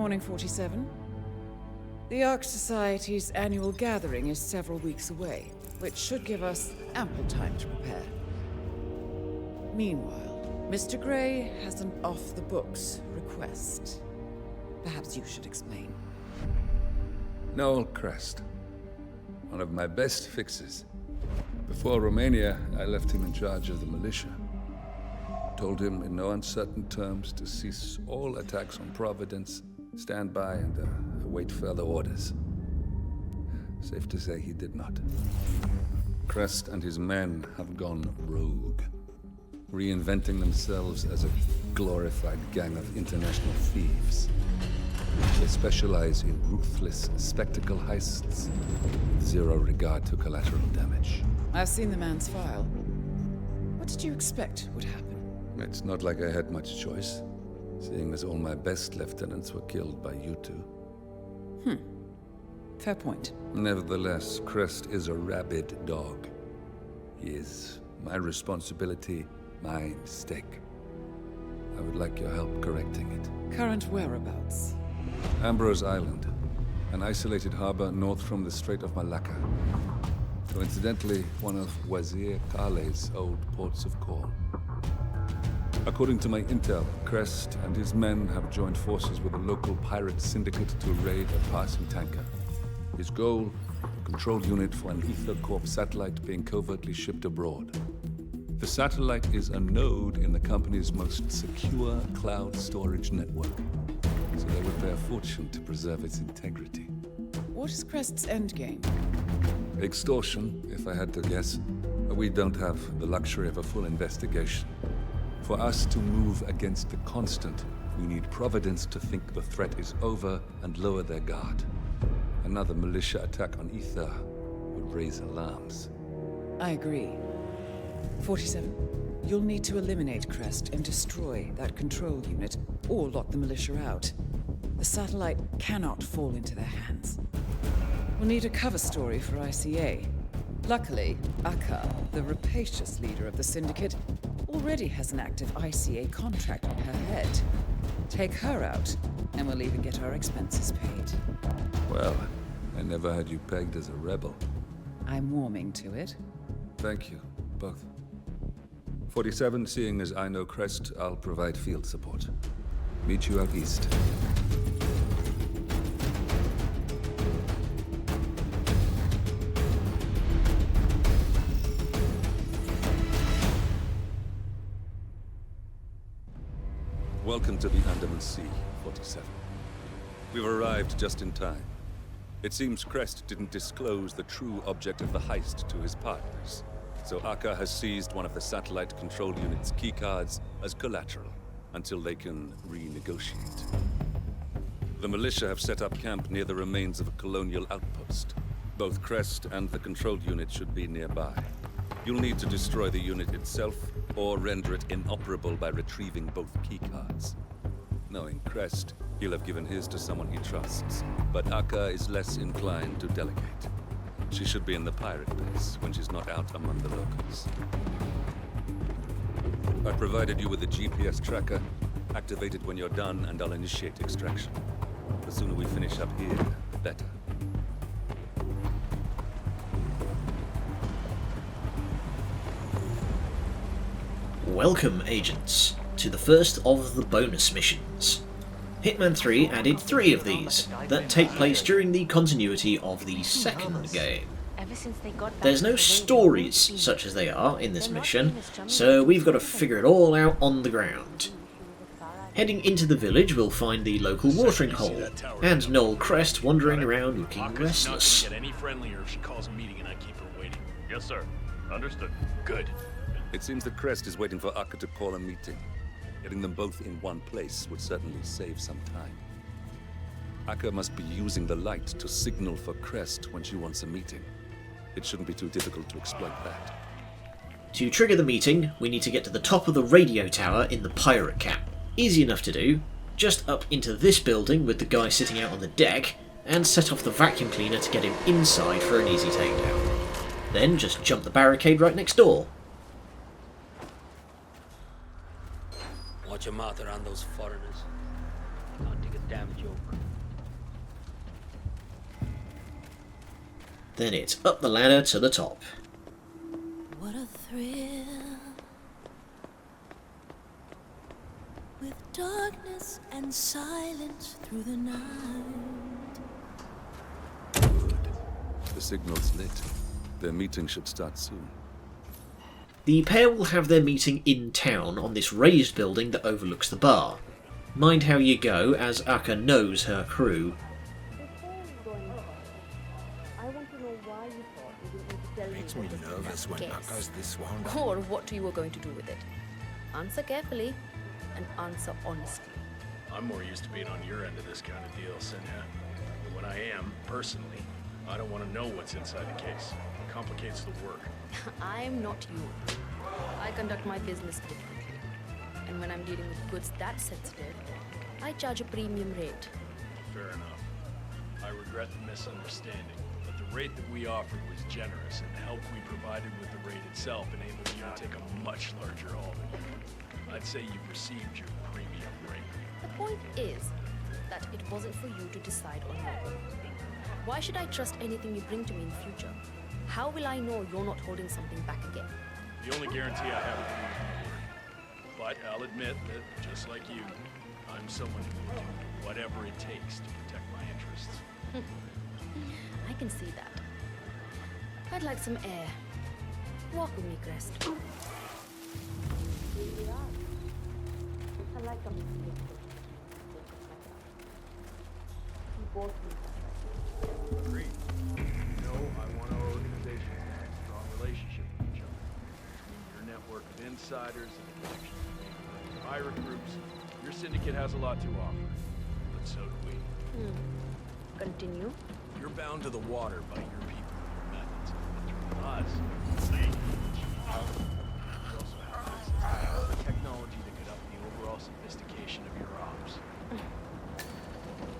morning, 47. The Ark Society's annual gathering is several weeks away, which should give us ample time to prepare. Meanwhile, Mr. Gray has an off-the-books request. Perhaps you should explain. Noel Crest. One of my best fixes. Before Romania, I left him in charge of the militia. Told him in no uncertain terms to cease all attacks on Providence, stand by, and await further orders. Safe to say he did not. Crest and his men have gone rogue, reinventing themselves as a glorified gang of international thieves. They specialize in ruthless spectacle heists, with zero regard to collateral damage. I've seen the man's file. What did you expect would happen? It's not like I had much choice, seeing as all my best lieutenants were killed by you two. Fair point. Nevertheless, Crest is a rabid dog. He is my responsibility, my mistake. I would like your help correcting it. Current whereabouts? Ambrose Island, an isolated harbor north from the Strait of Malacca. Coincidentally, one of Wazir Kale's old ports of call. According to my intel, Crest and his men have joined forces with a local pirate syndicate to raid a passing tanker. His goal, a control unit for an Ether Corp satellite being covertly shipped abroad. The satellite is a node in the company's most secure cloud storage network, so they would pay a fortune to preserve its integrity. What is Crest's endgame? Extortion, if I had to guess. We don't have the luxury of a full investigation. For us to move against the constant, we need Providence to think the threat is over and lower their guard. Another militia attack on Ether would raise alarms. I agree. 47. You'll need to eliminate Crest and destroy that control unit, or lock the militia out. The satellite cannot fall into their hands. We'll need a cover story for ICA. Luckily, Akka, the rapacious leader of the Syndicate, already has an active ICA contract on her head. Take her out, and we'll even get our expenses paid. Well, I never had you pegged as a rebel. I'm warming to it. Thank you, both. 47, seeing as I know Crest, I'll provide field support. Meet you out east. Welcome to the Andaman Sea, 47. We've arrived just in time. It seems Crest didn't disclose the true object of the heist to his partners, so Akka has seized one of the satellite control unit's keycards as collateral until they can renegotiate. The militia have set up camp near the remains of a colonial outpost. Both Crest and the control unit should be nearby. You'll need to destroy the unit itself, or render it inoperable by retrieving both keycards. Knowing Crest, he'll have given his to someone he trusts, but Akka is less inclined to delegate. She should be in the pirate base when she's not out among the locals. I provided you with a GPS tracker. Activate it when you're done, and I'll initiate extraction. The sooner we finish up here, the better. Welcome, agents, to the first of the bonus missions. Hitman 3 added 3 of these that take place during the continuity of the second game. There's no stories such as they are in this mission, so we've got to figure it all out on the ground. Heading into the village, we'll find the local watering hole, and Noel Crest wandering around looking restless. Get any friendlier if she calls a meeting and I keep her waiting. Yes, sir. Understood. Good. It seems that Crest is waiting for Akka to call a meeting. Getting them both in one place would certainly save some time. Akka must be using the light to signal for Crest when she wants a meeting. It shouldn't be too difficult to exploit that. To trigger the meeting, we need to get to the top of the radio tower in the pirate camp. Easy enough to do. Just up into this building with the guy sitting out on the deck, and set off the vacuum cleaner to get him inside for an easy takedown. Then just jump the barricade right next door. Watch your mouth around those foreigners. Can't take a Damn joke. Then it's up the ladder to the top. What a thrill. With darkness and silence through the night. The signal's lit. Their meeting should start soon. The pair will have their meeting in town on this raised building that overlooks the bar. Mind how you go, as Aka knows her crew. Makes me nervous when Aka's this wound up. Or what you were going to do with it. Answer carefully and answer honestly. I'm more used to being on your end of this kind of deal, Senya. And when I am, personally, I don't want to know what's inside the case. It complicates the work. I'm not you. I conduct my business differently. And when I'm dealing with goods that sensitive, I charge a premium rate. Fair enough. I regret the misunderstanding, but the rate that we offered was generous, and the help we provided with the rate itself enabled you to take a much larger holding. I'd say you've received your premium rate. The point is that it wasn't for you to decide on your own. Why should I trust anything you bring to me in the future? How will I know you're not holding something back again? The only guarantee I have with you is my word. But I'll admit that, just like you, I'm someone who will do whatever it takes to protect my interests. I can see that. I'd like some air. Walk with me, Crest. I like coming to this place. We both need that. Agreed. You know, I want our organization to have a strong relationship with each other. Between your network of insiders and the connections you made with other pirate groups, your syndicate has a lot to offer. But so do we. Continue. You're bound to the water by your people and your methods. Between us, we also have access to technology that could up the overall sophistication of your ops.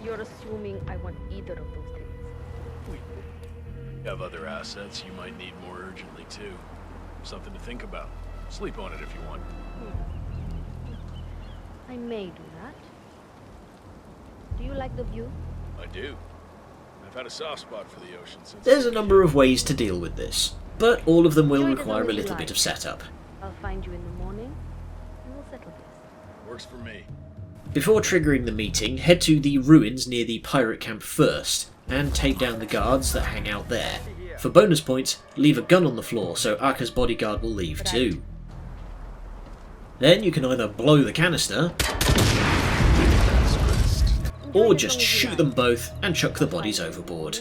You're assuming I want either of those things. We have other assets you might need more urgently, too. Something to think about. Sleep on it if you want. I may do that. Do you like the view? I do. I've had a soft spot for the ocean since... There's a number of ways to deal with this, but all of them will Enjoy it as require long a as you little bit like. of setup. I'll find you in the morning, and we'll settle this. Works for me. Before triggering the meeting, head to the ruins near the pirate camp first, and take down the guards that hang out there. For bonus points, leave a gun on the floor so Aka's bodyguard will leave too. Then you can either blow the canister, or just shoot them both and chuck the bodies overboard.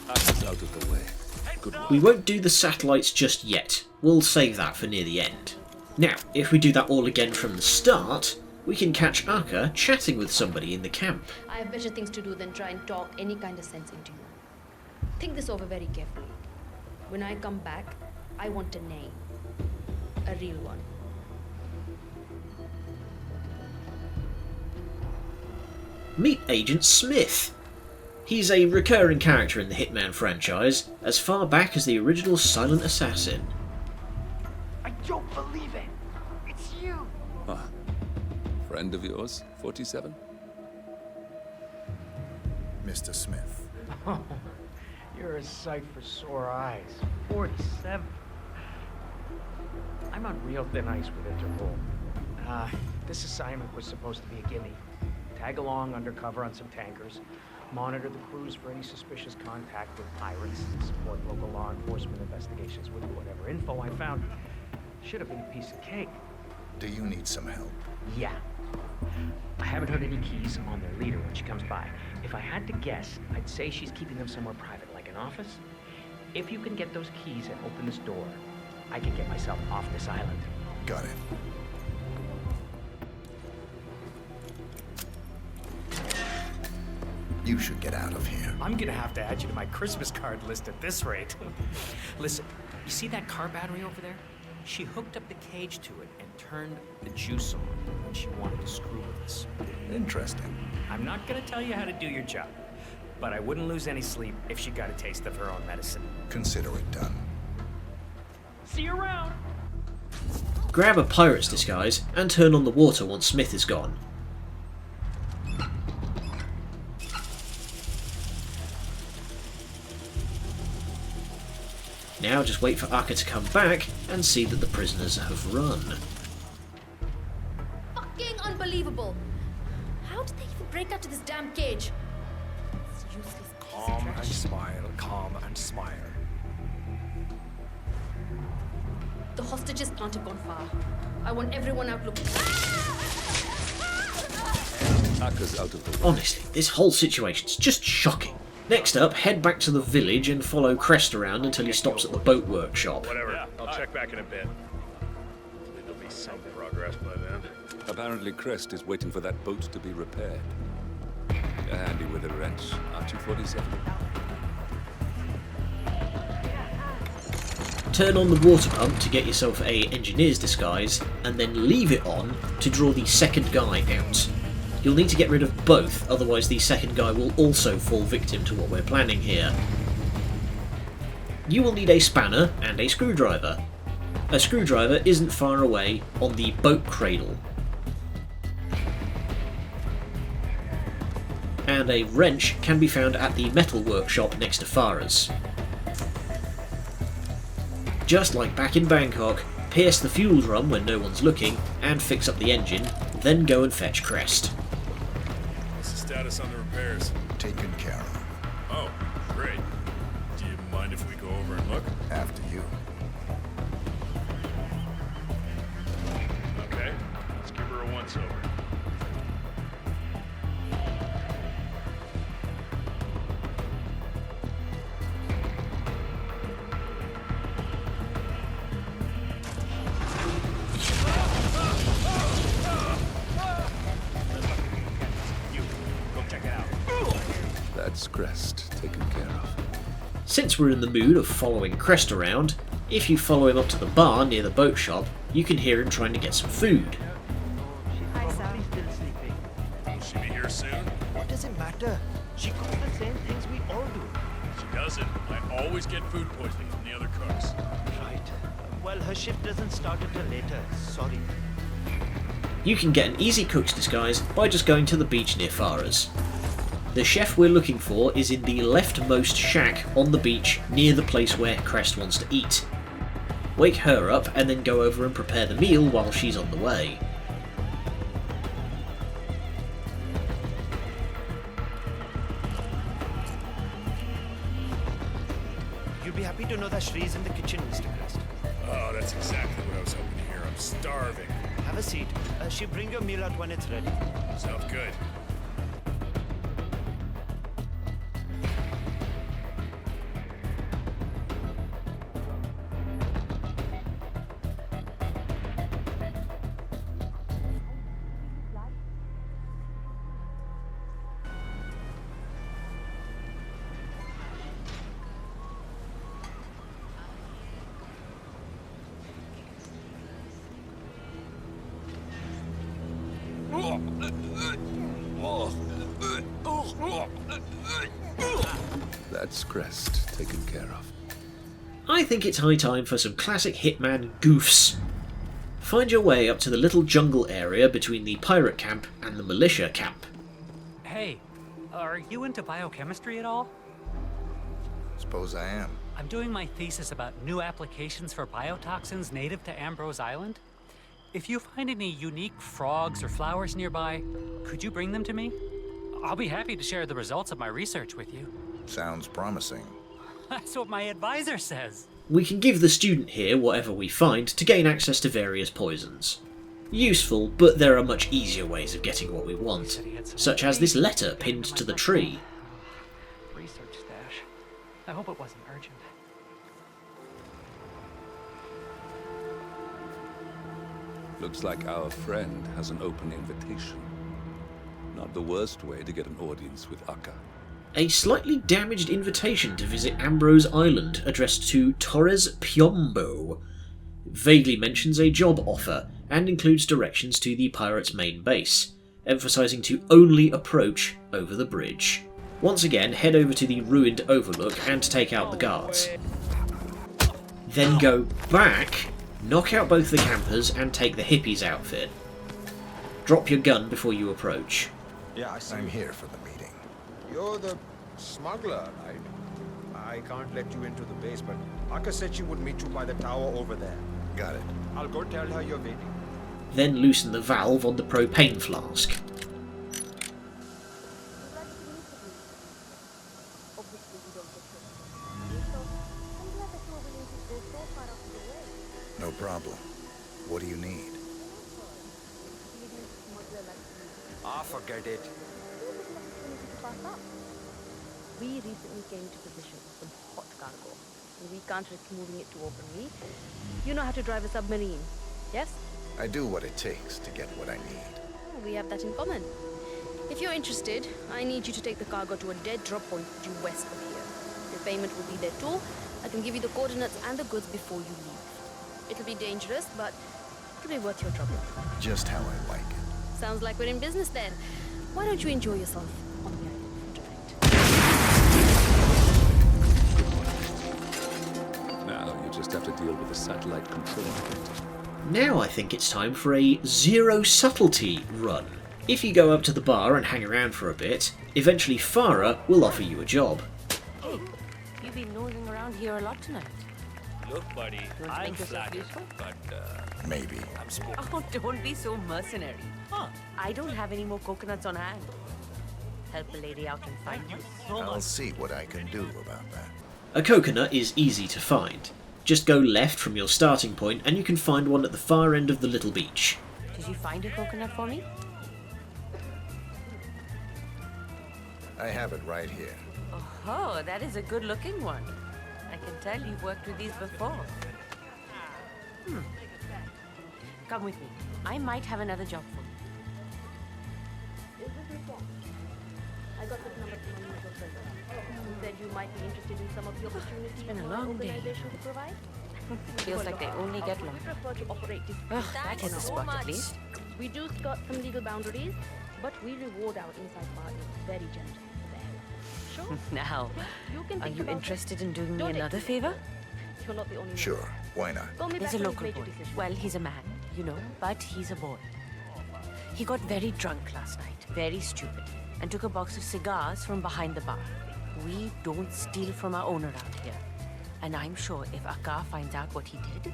Aka's out of the way. Good work. We won't do the satellites just yet, we'll save that for near the end. Now, if we do that all again from the start, we can catch Aka chatting with somebody in the camp. I have better things to do than try and talk any kind of sense into you. Think this over very carefully. When I come back, I want a name. A real one. Meet Agent Smith. He's a recurring character in the Hitman franchise, as far back as the original Silent Assassin. I don't believe it. It's you. Ah. Friend of yours, 47? Mr. Smith. Oh, you're a sight for sore eyes. 47. I'm on real thin ice with Interpol. This assignment was supposed to be a gimme. Tag along undercover on some tankers, monitor the crews for any suspicious contact with pirates, support local law enforcement investigations with whatever info I found. Should have been a piece of cake. Do you need some help? Yeah. I haven't heard any keys on their leader when she comes by. If I had to guess, I'd say she's keeping them somewhere private, like an office. If you can get those keys and open this door, I can get myself off this island. Got it. You should get out of here. I'm gonna have to add you to my Christmas card list at this rate. Listen, you see that car battery over there? She hooked up the cage to it and turned the juice on when she wanted to screw with us. Interesting. I'm not gonna tell you how to do your job, but I wouldn't lose any sleep if she got a taste of her own medicine. Consider it done. See you around! Grab a pirate's disguise and turn on the water once Smith is gone. Now just wait for Akka to come back and see that the prisoners have run. Fucking unbelievable! How did they even break out to this damn cage? It's useless. Calm and smile, calm and smile. The hostages can't have gone far. I want everyone out looking. Akka's out of the way. Honestly, this whole situation's just shocking. Next up, head back to the village and follow Crest around until he stops at the boat workshop. Whatever. I'll check back in a bit. Hopefully there'll be some progress by then. Apparently Crest is waiting for that boat to be repaired. You're handy with a wrench, aren't you, 47? Turn on the water pump to get yourself a engineer's disguise, and then leave it on to draw the second guy out. You'll need to get rid of both, otherwise the second guy will also fall victim to what we're planning here. You will need a spanner and a screwdriver. A screwdriver isn't far away on the boat cradle. And a wrench can be found at the metal workshop next to Farah's. Just like back in Bangkok, pierce the fuel drum when no one's looking and fix up the engine, then go and fetch Crest. What's the status on the repairs? Taken care of. Oh, great. Do you mind if we go over and look? After you. Okay, let's give her a once-over. That's Crest taken care of. Since we're in the mood of following Crest around, if you follow him up to the bar near the boat shop, you can hear him trying to get some food. Will she be here soon? What does it matter? She cooks the same things we all do. She doesn't. I always get food poisoning from the other cooks. Right. Well, her shift doesn't start until later. Sorry. You can get an easy cook's disguise by just going to the beach near Farah's. The chef we're looking for is in the leftmost shack on the beach near the place where Crest wants to eat. Wake her up and then go over and prepare the meal while she's on the way. You'll be happy to know that Shree's in the kitchen, Mr. Crest. Oh, that's exactly what I was hoping to hear. I'm starving. Have a seat. She'll bring your meal out when it's ready. Sounds good. That's Crest taken care of. I think it's high time for some classic Hitman goofs. Find your way up to the little jungle area between the pirate camp and the militia camp. Hey, are you into biochemistry at all? Suppose I am. I'm doing my thesis about new applications for biotoxins native to Ambrose Island. If you find any unique frogs or flowers nearby, could you bring them to me? I'll be happy to share the results of my research with you. Sounds promising. That's what my advisor says. We can give the student here whatever we find to gain access to various poisons. Useful, but there are much easier ways of getting what we want, such as this letter pinned to the tree. Research stash. I hope it wasn't urgent. Looks like our friend has an open invitation. Not the worst way to get an audience with Akka. A slightly damaged invitation to visit Ambrose Island addressed to Torres Piombo. Vaguely mentions a job offer and includes directions to the pirates' main base, emphasising to only approach over the bridge. Once again, head over to the ruined overlook and take out the guards. Then go back, knock out both the campers and take the hippies' outfit. Drop your gun before you approach. Yeah, I'm here for the meeting. You're the smuggler, right? I I can't let you into the basement. Aka said she would meet you by the tower over there. Got it. I'll go tell her you're waiting. Then loosen the valve on the propane flask. No problem. What do you need? Ah, forget it. We recently came to position with some hot cargo. And we can't risk moving it too openly. You know how to drive a submarine, yes? I do what it takes to get what I need. We have that in common. If you're interested, I need you to take the cargo to a dead drop point due west of here. Your payment will be there too. I can give you the coordinates and the goods before you leave. It'll be dangerous, but it'll be worth your trouble. Just how I like it. Sounds like we're in business then. Why don't you enjoy yourself on the island tonight? Now you just have to deal with the satellite control unit. Now I think it's time for a zero subtlety run. If you go up to the bar and hang around for a bit, eventually Farah will offer you a job. Hey, you've been nosing around here a lot tonight. Look, buddy, I'm flattered, but Maybe. I'm spoken. Oh, don't be so mercenary. Huh. I don't have any more coconuts on hand. Help a lady out and find you. I'll see what I can do about that. A coconut is easy to find. Just go left from your starting point and you can find one at the far end of the little beach. Did you find a coconut for me? I have it right here. Oh, that is a good-looking one. I can tell you've worked with these before. Come with me. I might have another job for you. Is this Miss Wong? I got this number from one of your friends. Who said you might be interested in some of the opportunities been a our long day. organization could provide? Feels like they only get We longer. prefer to operate this. Ugh, that is a spot at least. We do skirt some legal boundaries, but we reward our inside partners very generously. Sure. Now, You can are think you about it. interested in doing me Don't another take- favor? You're not the only one. Sure, why not? Call me There's back a when local you've boy. made your decision. Well, he's a man, you know, but he's a boy. He got very drunk last night, very stupid, and took a box of cigars from behind the bar. We don't steal from our own around here. And I'm sure if Akka finds out what he did,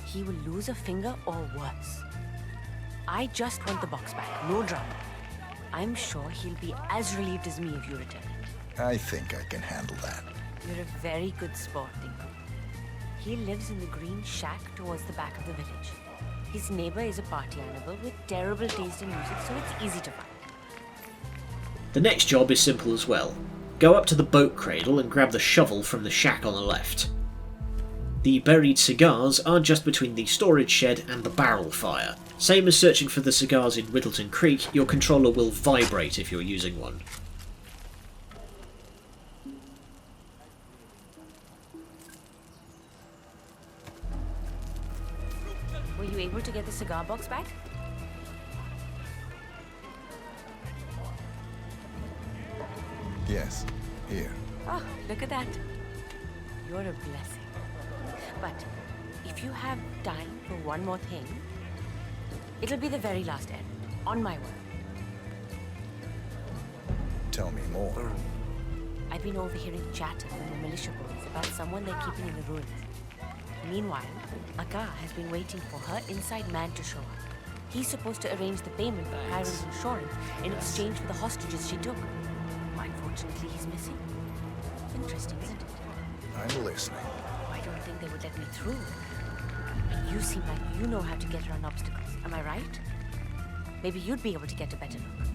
he will lose a finger or worse. I just want the box back, no drama. I'm sure he'll be as relieved as me if you return it. I think I can handle that. You're a very good sport, Dinko. He lives in the green shack towards the back of the village. His neighbor is a party animal with terrible taste in music, so it's easy to find. The next job is simple as well. Go up to the boat cradle and grab the shovel from the shack on the left. The buried cigars are just between the storage shed and the barrel fire. Same as searching for the cigars in Whittleton Creek, your controller will vibrate if you're using one. Were you able to get the cigar box back? Yes, here. Oh, look at that. You're a blessing. But if you have time for one more thing, it'll be the very last end. On my word. Tell me more. I've been overhearing chatter from the militia boys about someone they're keeping in the ruins. Meanwhile, Akka has been waiting for her inside man to show up. He's supposed to arrange the payment for Kyron's insurance in exchange for the hostages she took. Unfortunately, he's missing. Interesting, isn't it? I'm listening. I don't think they would let me through. And you seem like you know how to get around obstacles. Am I right? Maybe you'd be able to get a better look.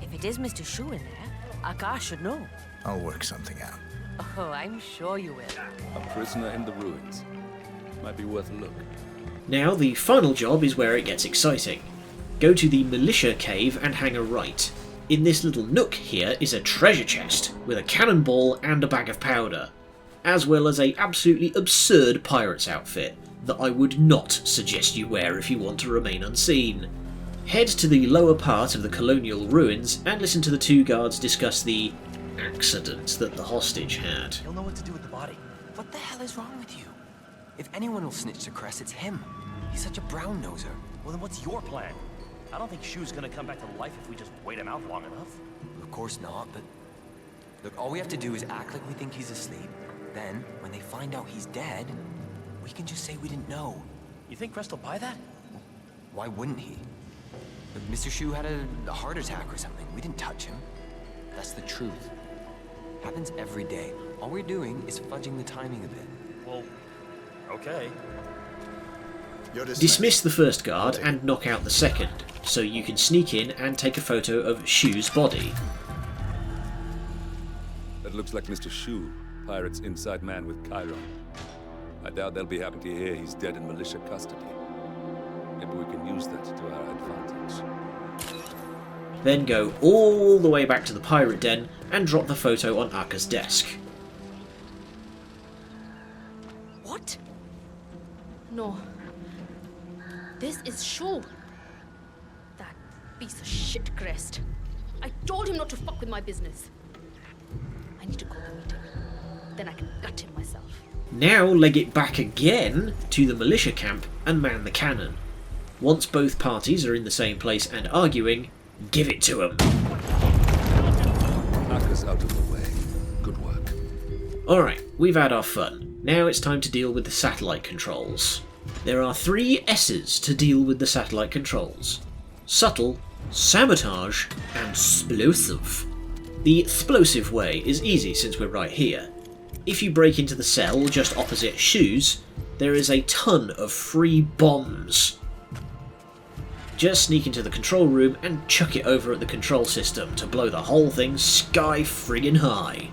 If it is Mr. Shu in there, Akka should know. I'll work something out. Oh, I'm sure you will. A prisoner in the ruins. Might be worth a look. Now the final job is where it gets exciting. Go to the militia cave and hang a right. In this little nook here is a treasure chest with a cannonball and a bag of powder, as well as a absolutely absurd pirate's outfit that I would not suggest you wear if you want to remain unseen. Head to the lower part of the colonial ruins and listen to the two guards discuss the accident that the hostage had. He'll know what to do with the body. What the hell is wrong with you? If anyone will snitch to Crest, it's him. He's such a brown-noser. Well, then what's your plan? I don't think Shu's gonna come back to life if we just wait him out long enough. Of course not, but... Look, all we have to do is act like we think he's asleep, Then, when they find out he's dead, we can just say we didn't know. You think Crest will buy that? Why wouldn't he? If Mr. Shu had a heart attack or something. We didn't touch him. That's the truth. Happens every day. All we're doing is fudging the timing a bit. Well, okay. Dismiss the first guard and knock out the second, so you can sneak in and take a photo of Shu's body. That looks like Mr. Shu, Pirate's inside man with Chiron. I doubt they'll be happy to hear he's dead in militia custody. Maybe we can use that to our advantage. Then go all the way back to the pirate den and drop the photo on Aka's desk. What? No. This is Shu. That piece of shit, Crest. I told him not to fuck with my business. I need to call the meeting. Then I can gut him myself. Now leg it back again to the militia camp and man the cannon. Once both parties are in the same place and arguing, give it to 'em. Aka's out of the way. Good work. Alright, we've had our fun. Now it's time to deal with the satellite controls. There are 3 S's to deal with the satellite controls. Subtle, sabotage, and explosive. The explosive way is easy since we're right here. If you break into the cell just opposite Shu's, there is a ton of free bombs. Just sneak into the control room and chuck it over at the control system to blow the whole thing sky friggin' high.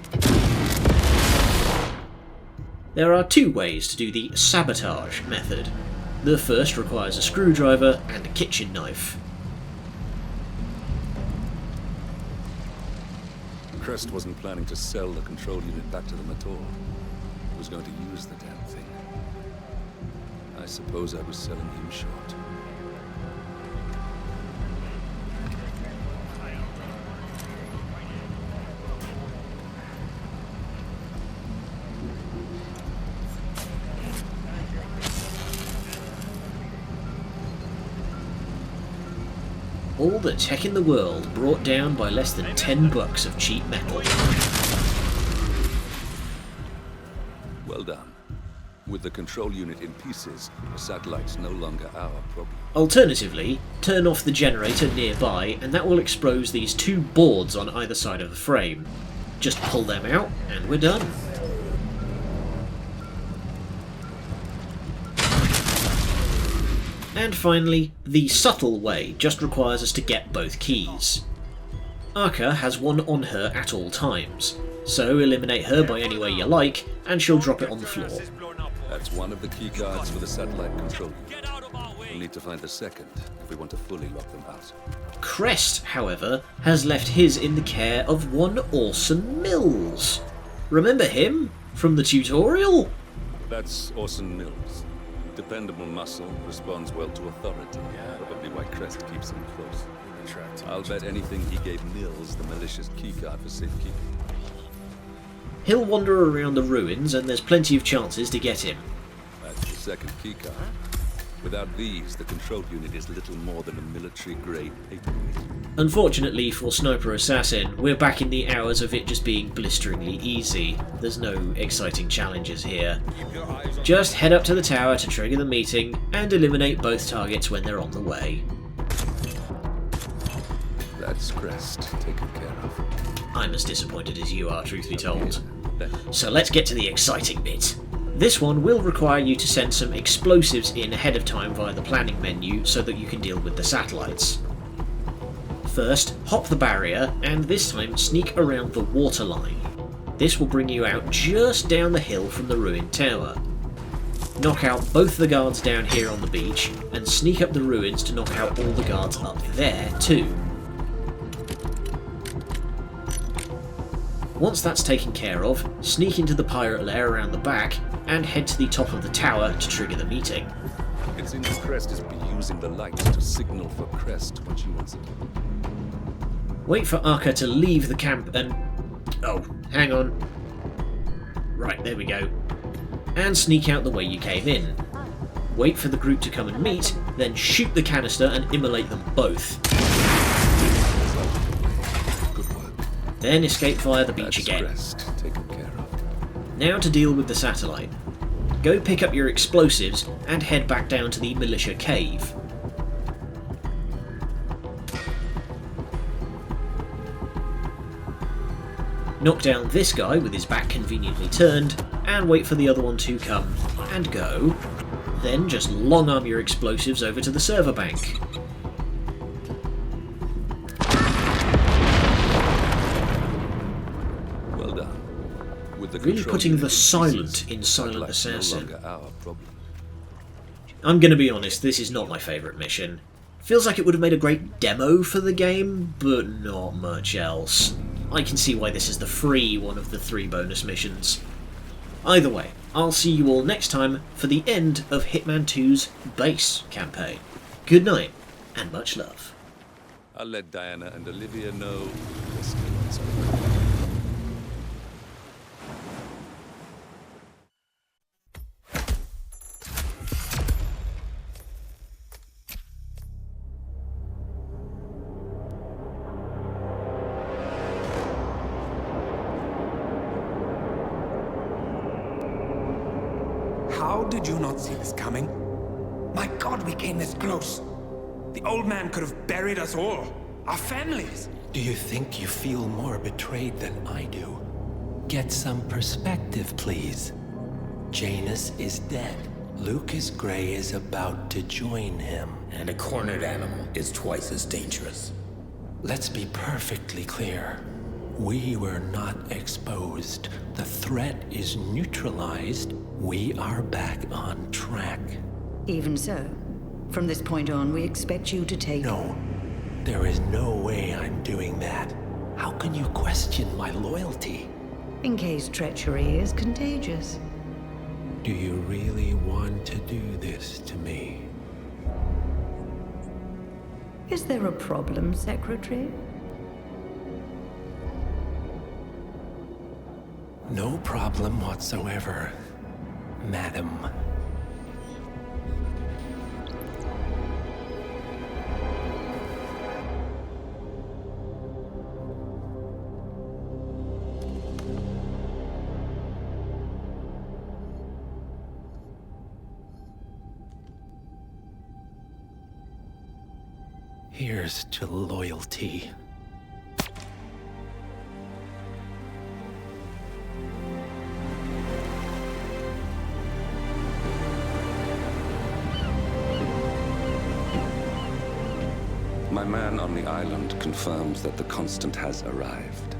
There are 2 ways to do the sabotage method. The first requires a screwdriver and a kitchen knife. Crest wasn't planning to sell the control unit back to them at all. He was going to use the damn thing. I suppose I was selling him short. All the tech in the world brought down by less than $10 of cheap metal. Well done. With the control unit in pieces, the satellite's no longer our problem. Alternatively, turn off the generator nearby and that will expose these 2 boards on either side of the frame. Just pull them out and we're done. And finally, the subtle way just requires us to get both keys. Aka has one on her at all times, so eliminate her by any way you like, and she'll drop it on the floor. That's one of the key cards for the satellite control unit. We'll need to find the second if we want to fully lock them out. Crest, however, has left his in the care of one Orson Mills. Remember him from the tutorial? That's Orson Mills. Dependable muscle, responds well to authority. Probably why Crest keeps him close. I'll bet anything he gave Mills the malicious keycard for safekeeping. He'll wander around the ruins and there's plenty of chances to get him. That's the second keycard. Without these, the control unit is little more than a military-grade paperweight. Unfortunately for Sniper Assassin, we're back in the hours of it just being blisteringly easy. There's no exciting challenges here. Just head up to the tower to trigger the meeting and eliminate both targets when they're on the way. That's Crest taken care of. I'm as disappointed as you are, truth be told. So let's get to the exciting bit. This one will require you to send some explosives in ahead of time via the planning menu so that you can deal with the satellites. First, hop the barrier and this time sneak around the water line. This will bring you out just down the hill from the ruined tower. Knock out both the guards down here on the beach and sneak up the ruins to knock out all the guards up there too. Once that's taken care of, sneak into the pirate lair around the back and head to the top of the tower to trigger the meeting. It seems Crest is using the light to signal for Crest when she wants it. Wait for Aka to leave the camp and... oh, hang on. Right, there we go. And sneak out the way you came in. Wait for the group to come and meet, then shoot the canister and immolate them both. Then escape via the beach again. Crest taken care of. Now to deal with the satellite. Go pick up your explosives and head back down to the militia cave. Knock down this guy with his back conveniently turned, and wait for the other one to come and go. Then just long arm your explosives over to the server bank. Well done. With the Really control putting the unit silent in pieces, Silent satellite's Assassin. No longer our problem. I'm gonna be honest, this is not my favourite mission. Feels like it would have made a great demo for the game, but not much else. I can see why this is the free one of the 3 bonus missions. Either way, I'll see you all next time for the end of Hitman 2's base campaign. Good night, and much love. I'll let Diana and Olivia know we're still unspoken. How did you not see this coming? My God, we came this close. The old man could have buried us all. Our families. Do you think you feel more betrayed than I do? Get some perspective, please. Janus is dead. Lucas Gray is about to join him. And a cornered animal is twice as dangerous. Let's be perfectly clear. We were not exposed. The threat is neutralized. We are back on track. Even so, from this point on, we expect you to take... No. There is no way I'm doing that. How can you question my loyalty? In case treachery is contagious. Do you really want to do this to me? Is there a problem, Secretary? No problem whatsoever, Madam. Here's to loyalty. My man on the island confirms that the Constant has arrived.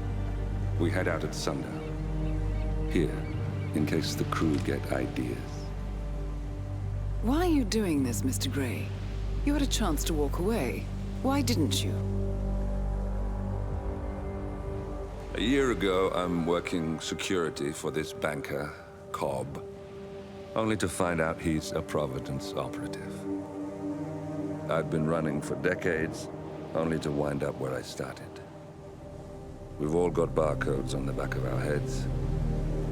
We head out at sundown. Here, in case the crew get ideas. Why are you doing this, Mr. Gray? You had a chance to walk away. Why didn't you? A year ago, I'm working security for this banker, Cobb, only to find out he's a Providence operative. I'd been running for decades, only to wind up where I started. We've all got barcodes on the back of our heads.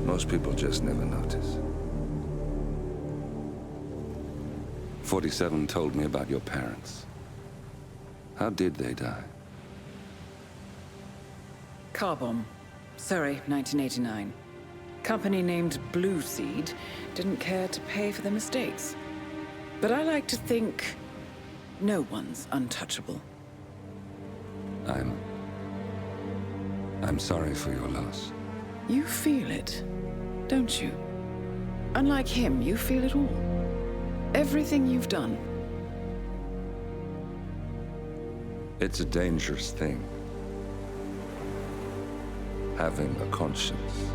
Most people just never notice. 47 told me about your parents. How did they die? Car bomb. Surrey, 1989. Company named Blue Seed didn't care to pay for their mistakes. But I like to think no one's untouchable. I'm sorry for your loss. You feel it, don't you? Unlike him, you feel it all. Everything you've done. It's a dangerous thing. Having a conscience.